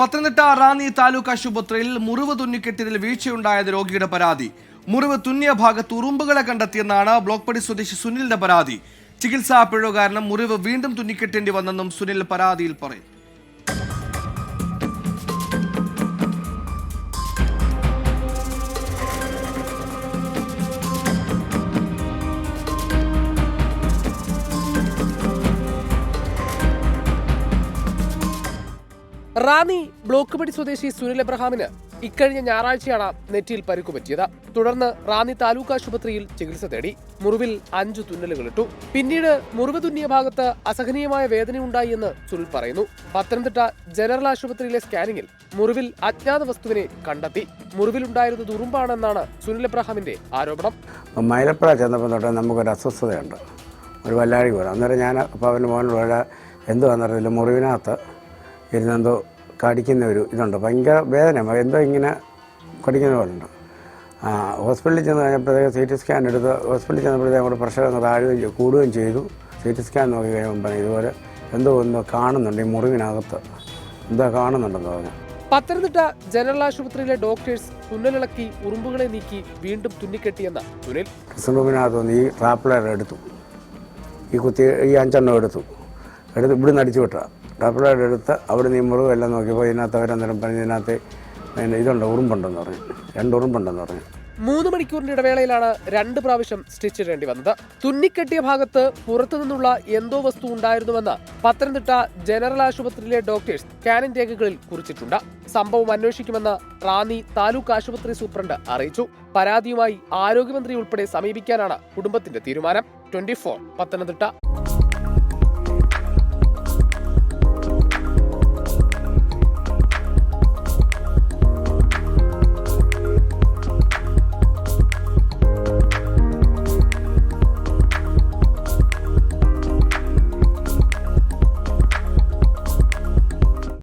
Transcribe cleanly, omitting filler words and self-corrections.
പത്തനംതിട്ട റാന്നി താലൂക്ക് ആശുപത്രിയിൽ മുറിവ് തുന്നിക്കെട്ടിയതിൽ വീഴ്ചയുണ്ടായത് രോഗിയുടെ പരാതി. മുറിവ് തുന്നിയ ഭാഗത്ത് ഉറുമ്പുകളെ കണ്ടെത്തിയെന്നാണ് ബ്ലോക്ക് പടി സ്വദേശി സുനിലിന്റെ പരാതി. ചികിത്സാ പിഴവ് കാരണം മുറിവ് വീണ്ടും തുന്നിക്കെട്ടേണ്ടി വന്നെന്നും സുനിൽ പരാതിയിൽ പറയും. റാന്നി ബ്ലോക്ക് പടി സ്വദേശി സുനിൽ എബ്രഹാമിന് ഇക്കഴിഞ്ഞ ഞായറാഴ്ചയാണ് നെറ്റിയിൽ പരിക്കുപറ്റിയത്. തുടർന്ന് റാന്നി താലൂക്ക് ആശുപത്രിയിൽ ചികിത്സ തേടി. മുറിവിൽ 5 തുന്നലുകളിട്ടു. പിന്നീട് മുറിവ് തുന്നിയ ഭാഗത്ത് അസഹനീയമായ വേദനയുണ്ടായി എന്ന് സുനിൽ പറയുന്നു. പത്തനംതിട്ട ജനറൽ ആശുപത്രിയിലെ സ്കാനിങ്ങിൽ മുറിവിൽ അജ്ഞാത വസ്തുവിനെ കണ്ടെത്തി. മുറിവിലുണ്ടായിരുന്നത് ഉറുമ്പാണെന്നാണ് സുനിൽ എബ്രഹാമിന്റെ ആരോപണം. മൈലപ്പുഴ ചെന്നപ്പോൾ തൊട്ട് നമുക്കൊരു അസ്വസ്ഥതയുണ്ട്, ഒരു വല്ലാഴി പോലെ. അന്നേരം ഞാൻ അപ്പോൾ അവൻ്റെ മോനുള്ള എന്തോ വന്നിട്ടില്ല, മുറിവിനകത്ത് ഇരുന്നെന്തോ കടിക്കുന്ന ഒരു ഇതുണ്ട്, ഭയങ്കര വേദന, എന്തോ ഇങ്ങനെ കടിക്കുന്ന പോലെ ഉണ്ട്. ഹോസ്പിറ്റലിൽ ചെന്ന് കഴിഞ്ഞപ്പോഴത്തേക്ക് CT സ്കാൻ എടുത്ത് ഹോസ്പിറ്റലിൽ ചെന്നപ്പോഴത്തേക്കും അവിടെ പ്രഷർ ഒന്ന് താഴുകയും കൂടുകയും ചെയ്തു. CT സ്കാൻ നോക്കി കഴിയുമ്പോൾ ഇതുപോലെ എന്തോ കാണുന്നുണ്ട്, ഈ മുറിവിനകത്ത് എന്തോ കാണുന്നുണ്ടെന്ന് പറഞ്ഞു. പത്തനംതിട്ട ജനറൽ ആശുപത്രിയിലെ ഡോക്ടേഴ്സ് തുന്നലിളക്കി ഉറുമ്പുകളെ നീക്കി വീണ്ടും തുന്നിക്കെട്ടിയെന്ന സുനിൽ. ഡ്രസ്സിംഗ് റൂമിനകത്ത് ഈ ട്രാപ്ലർ എടുത്തു, ഈ 5 എടുത്തു ഇവിടുന്ന് അടിച്ചു വിട്ട ട്രാപ്ലർ എടുത്ത് അവിടെ നിന്ന് ഈ മുറിവെല്ലാം നോക്കിയപ്പോൾ ഇതിനകത്ത് അവരന്നേരം പറഞ്ഞ് ഇതിനകത്ത് ഇതുണ്ട്, ഉറുമ്പുണ്ടെന്ന് പറഞ്ഞു, 2 ഉറുമ്പുണ്ടെന്ന് പറഞ്ഞു. 3 മണിക്കൂറിന്റെ ഇടവേളയിലാണ് 2 പ്രാവശ്യം സ്റ്റിച്ച് ഇടേണ്ടി വന്നത്. തുന്നിക്കെട്ടിയ ഭാഗത്ത് പുറത്തുനിന്നുള്ള എന്തോ വസ്തു ഉണ്ടായിരുന്നുവെന്ന് പത്തനംതിട്ട ജനറൽ ആശുപത്രിയിലെ ഡോക്ടേഴ്സ് സ്കാനിംഗ് രേഖകളിൽ കുറിച്ചിട്ടുണ്ട്. സംഭവം അന്വേഷിക്കുമെന്ന് റാന്നി താലൂക്ക് ആശുപത്രി സൂപ്രണ്ട് അറിയിച്ചു. പരാതിയുമായി ആരോഗ്യമന്ത്രി ഉൾപ്പെടെ സമീപിക്കാനാണ് കുടുംബത്തിന്റെ തീരുമാനം. 24 പത്തനംതിട്ട.